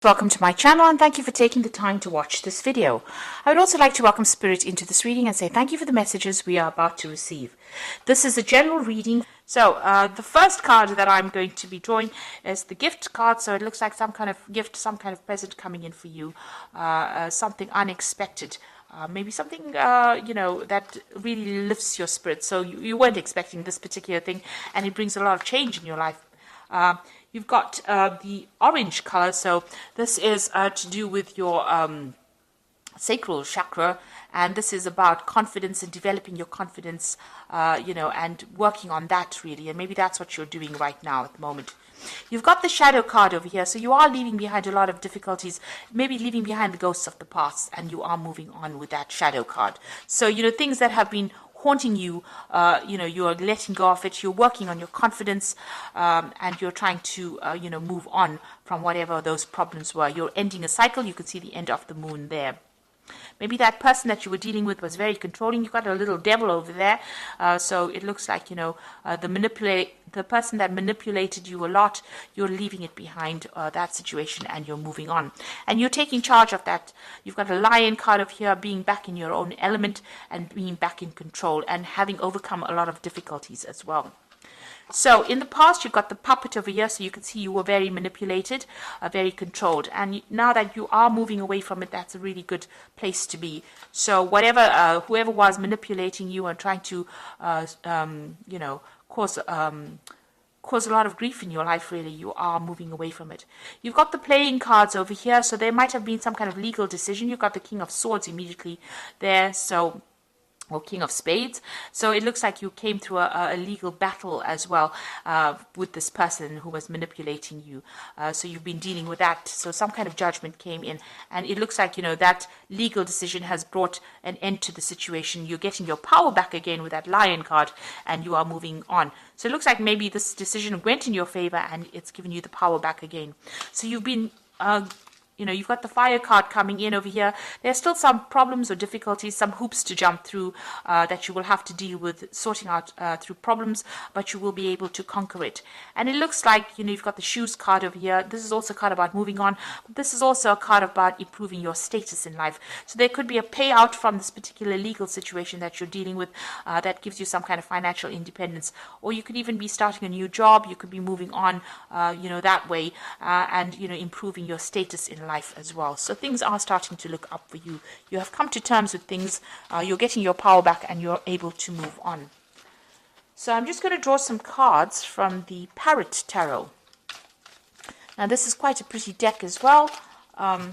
Welcome to my channel and thank you for taking the time to watch this video. I would also like to welcome Spirit into this reading and say thank you for the messages we are about to receive. This is a general reading. So the first card that I'm going to be drawing is the gift card. So it looks like some kind of gift, some kind of present coming in for you, something unexpected. Maybe something, that really lifts your spirit. So you weren't expecting this particular thing and it brings a lot of change in your life. You've got the orange color, so this is to do with your sacral chakra, and this is about confidence and developing your confidence, and working on that really, and maybe that's what you're doing right now at the moment. You've got the shadow card over here, so you are leaving behind a lot of difficulties, maybe leaving behind the ghosts of the past, and you are moving on with that shadow card. So, things that have been haunting you, you are letting go of it, you're working on your confidence, and you're trying to, move on from whatever those problems were. You're ending a cycle. You can see the end of the moon there. Maybe that person that you were dealing with was very controlling. You've got a little devil over there. So it looks like, the person that manipulated you a lot, you're leaving it behind, that situation, and you're moving on. And you're taking charge of that. You've got a lion card of here, being back in your own element and being back in control and having overcome a lot of difficulties as well. So in the past, you've got the puppet over here, so you can see you were very manipulated, very controlled. And now that you are moving away from it, that's a really good place to be. So whoever was manipulating you and trying to, cause a lot of grief in your life, really, you are moving away from it. You've got the playing cards over here, so there might have been some kind of legal decision. You've got the King of Swords immediately there, or King of Spades. So it looks like you came through a legal battle as well with this person who was manipulating you. So you've been dealing with that. So some kind of judgment came in. And it looks like, that legal decision has brought an end to the situation. You're getting your power back again with that lion card and you are moving on. So it looks like maybe this decision went in your favor and it's given you the power back again. So you've been you've got the fire card coming in over here. There's still some problems or difficulties, some hoops to jump through that you will have to deal with, sorting out through problems, but you will be able to conquer it. And it looks like, you've got the shoes card over here. This is also a card about moving on. But this is also a card about improving your status in life. So there could be a payout from this particular legal situation that you're dealing with that gives you some kind of financial independence. Or you could even be starting a new job. You could be moving on, that way, and, improving your status in life as well. So things are starting to look up for you. You have come to terms with things. You're getting your power back and you're able to move on. So I'm just going to draw some cards from the Parrot Tarot. Now this is quite a pretty deck as well. I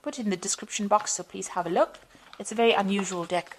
put it in the description box, so please have a look. It's a very unusual deck.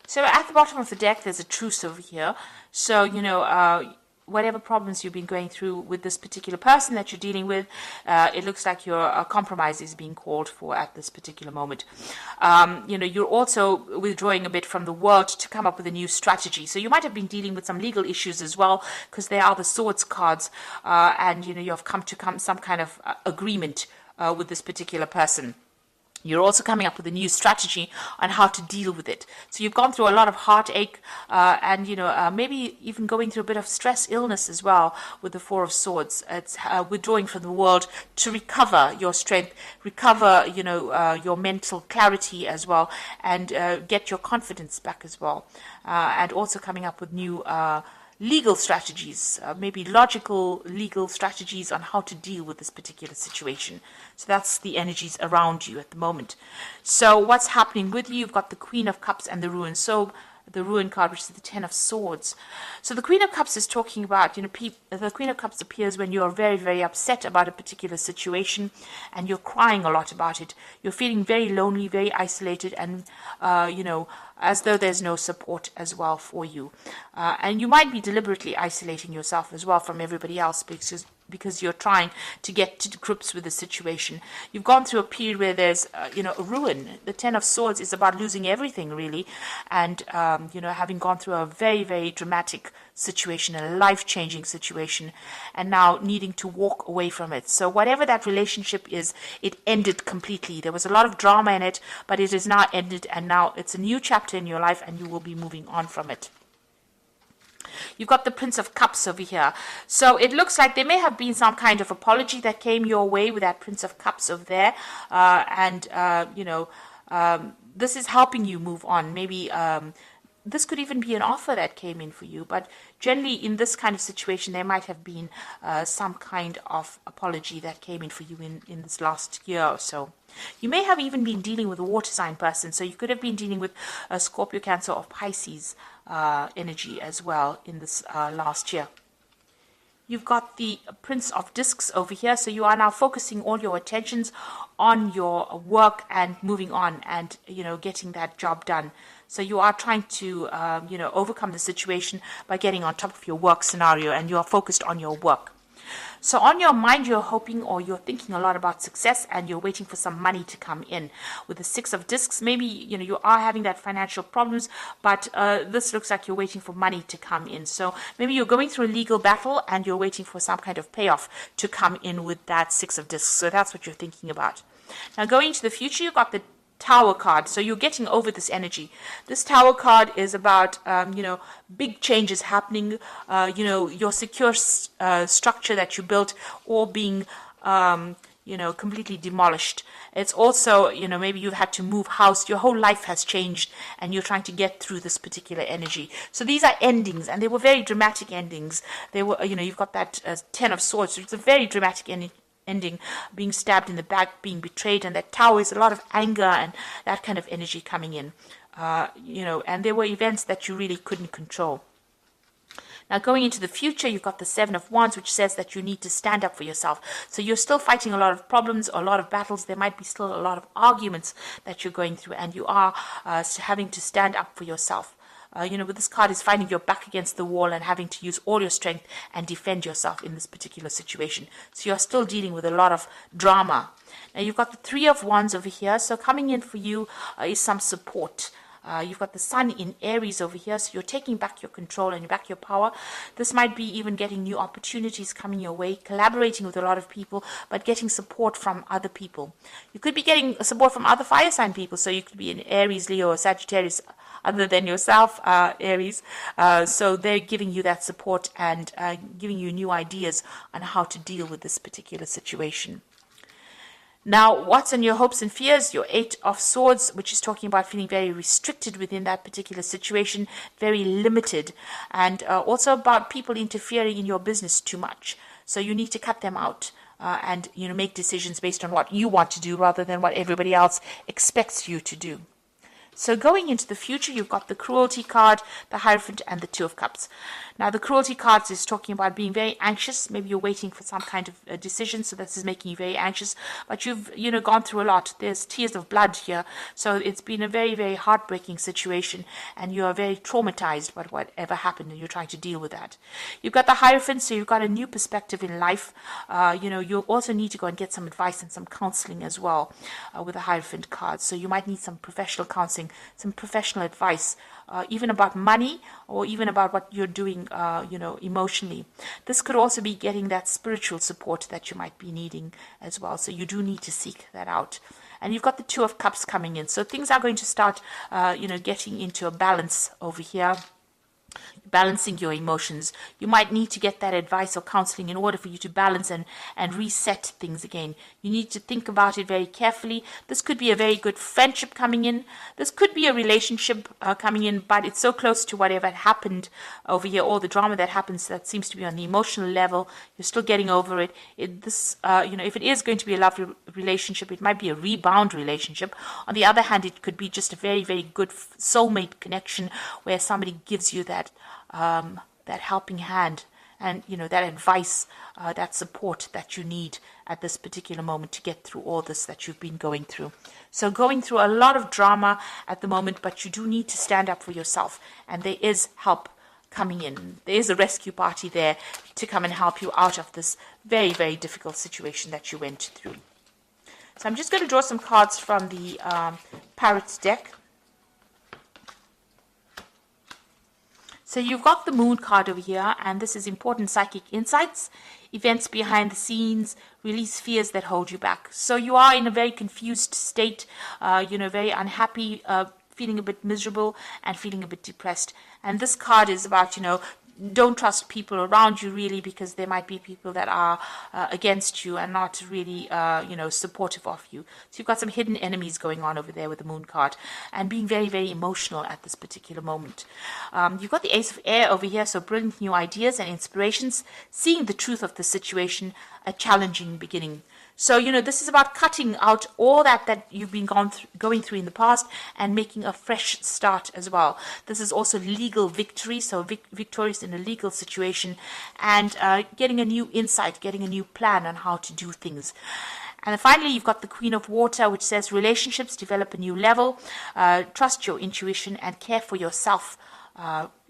So at the bottom of the deck, there's a truce over here. So, whatever problems you've been going through with this particular person that you're dealing with, it looks like your compromise is being called for at this particular moment. You're also withdrawing a bit from the world to come up with a new strategy. So you might have been dealing with some legal issues as well, because they are the swords cards, and, you have come to some kind of agreement with this particular person. You're also coming up with a new strategy on how to deal with it. So you've gone through a lot of heartache and, maybe even going through a bit of stress, illness as well with the Four of Swords. It's withdrawing from the world to recover your strength, recover, your mental clarity as well, and get your confidence back as well. And also coming up with new legal strategies, maybe logical legal strategies on how to deal with this particular situation. So that's the energies around you at the moment. So what's happening with you? You've got the Queen of Cups and the Ruin. So the Ruin card, which is the Ten of Swords. So the Queen of Cups is talking about, the Queen of Cups appears when you're very, very upset about a particular situation and you're crying a lot about it. You're feeling very lonely, very isolated, and, as though there's no support as well for you. And you might be deliberately isolating yourself as well from everybody else because you're trying to get to grips with the situation. You've gone through a period where there's, a ruin. The Ten of Swords is about losing everything, really, and, having gone through a very, very dramatic situation, a life-changing situation, and now needing to walk away from it. So whatever that relationship is, it ended completely. There was a lot of drama in it, but it is now ended, and now it's a new chapter in your life, and you will be moving on from it. You've got the Prince of Cups over here. So it looks like there may have been some kind of apology that came your way with that Prince of Cups over there. This is helping you move on. Maybe this could even be an offer that came in for you. But generally, in this kind of situation, there might have been some kind of apology that came in for you in this last year or so. You may have even been dealing with a water sign person. So you could have been dealing with a Scorpio, Cancer, or Pisces energy as well in this last year. You've got the Prince of Discs over here. So you are now focusing all your attentions on your work and moving on and, getting that job done. So you are trying to, overcome the situation by getting on top of your work scenario, and you are focused on your work. So on your mind, you're hoping or you're thinking a lot about success, and you're waiting for some money to come in. With the Six of Discs, maybe, you are having that financial problems, but this looks like you're waiting for money to come in. So maybe you're going through a legal battle and you're waiting for some kind of payoff to come in with that Six of Discs. So that's what you're thinking about. Now going into the future, you've got the Tower card. So you're getting over this energy. This Tower card is about, big changes happening, your secure structure that you built all being, completely demolished. It's also, maybe you've had to move house. Your whole life has changed and you're trying to get through this particular energy. So these are endings, and they were very dramatic endings. They were, you've got that Ten of Swords. So it's a very dramatic ending, being stabbed in the back, being betrayed, and that Tower is a lot of anger and that kind of energy coming in, and there were events that you really couldn't control. Now going into the future, you've got the Seven of Wands, which says that you need to stand up for yourself. So you're still fighting a lot of problems, a lot of battles. There might be still a lot of arguments that you're going through, and you are having to stand up for yourself. With this card is finding your back against the wall and having to use all your strength and defend yourself in this particular situation. So you're still dealing with a lot of drama. Now you've got the Three of Wands over here. So coming in for you is some support. You've got the Sun in Aries over here, so you're taking back your control and back your power. This might be even getting new opportunities coming your way, collaborating with a lot of people, but getting support from other people. You could be getting support from other fire sign people, so you could be in Aries, Leo, or Sagittarius, other than yourself, Aries. So they're giving you that support and giving you new ideas on how to deal with this particular situation. Now, what's on your hopes and fears? Your Eight of Swords, which is talking about feeling very restricted within that particular situation, very limited, and also about people interfering in your business too much. So you need to cut them out and make decisions based on what you want to do rather than what everybody else expects you to do. So going into the future, you've got the Cruelty card, the Hierophant, and the Two of Cups. Now, the Cruelty card is talking about being very anxious. Maybe you're waiting for some kind of decision, so this is making you very anxious. But you've, gone through a lot. There's tears of blood here. So it's been a very, very heartbreaking situation, and you are very traumatized by whatever happened, and you're trying to deal with that. You've got the Hierophant, so you've got a new perspective in life. You also need to go and get some advice and some counseling as well with the Hierophant card. So you might need some professional counseling, some professional advice, even about money or even about what you're doing, emotionally. This could also be getting that spiritual support that you might be needing as well. So you do need to seek that out. And you've got the Two of Cups coming in. So things are going to start, getting into a balance over here. Balancing your emotions. You might need to get that advice or counseling in order for you to balance and reset things again. You need to think about it very carefully. This could be a very good friendship coming in. This could be a relationship coming in, but it's so close to whatever happened over here, all the drama that happens that seems to be on the emotional level. You're still getting over it. If it is going to be a lovely relationship, it might be a rebound relationship. On the other hand, it could be just a very, very good soulmate connection where somebody gives you that helping hand and that advice, that support that you need at this particular moment to get through all this that you've been going through. So going through a lot of drama at the moment, but you do need to stand up for yourself, and there is help coming in. There's a rescue party there to come and help you out of this very, very difficult situation that you went through. So I'm just going to draw some cards from the Parrots deck. So you've got the Moon card over here, and this is important psychic insights, events behind the scenes, release fears that hold you back. So you are in a very confused state, very unhappy, feeling a bit miserable and feeling a bit depressed. And this card is about, don't trust people around you really, because there might be people that are against you and not really, supportive of you. So you've got some hidden enemies going on over there with the Moon card and being very, very emotional at this particular moment. You've got the Ace of Air over here, so brilliant new ideas and inspirations, seeing the truth of the situation, a challenging beginning. So, this is about cutting out all that you've been going through in the past and making a fresh start as well. This is also legal victory, so victorious in a legal situation, and getting a new insight, getting a new plan on how to do things. And then finally, you've got the Queen of Water, which says relationships develop a new level, trust your intuition and care for yourself,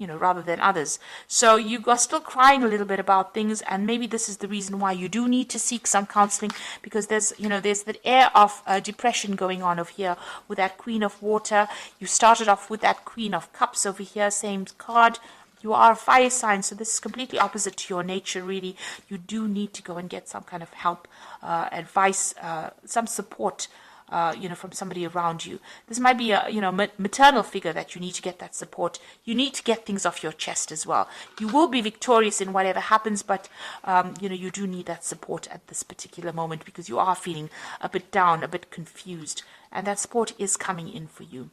rather than others. So you are still crying a little bit about things, and maybe this is the reason why you do need to seek some counseling, because there's that air of depression going on over here with that Queen of Water. You started off with that Queen of Cups over here, same card. You are a fire sign, so this is completely opposite to your nature, really. You do need to go and get some kind of help, advice, some support, from somebody around you. This might be a, maternal figure that you need to get that support. You need to get things off your chest as well. You will be victorious in whatever happens, but, you do need that support at this particular moment, because you are feeling a bit down, a bit confused, and that support is coming in for you.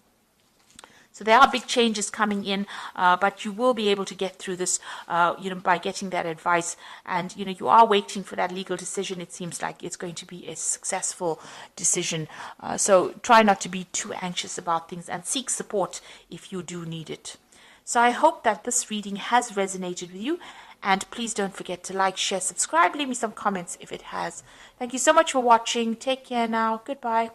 So there are big changes coming in, but you will be able to get through this, by getting that advice. And, you are waiting for that legal decision. It seems like it's going to be a successful decision. So try not to be too anxious about things and seek support if you do need it. So I hope that this reading has resonated with you. And please don't forget to like, share, subscribe, leave me some comments if it has. Thank you so much for watching. Take care now. Goodbye.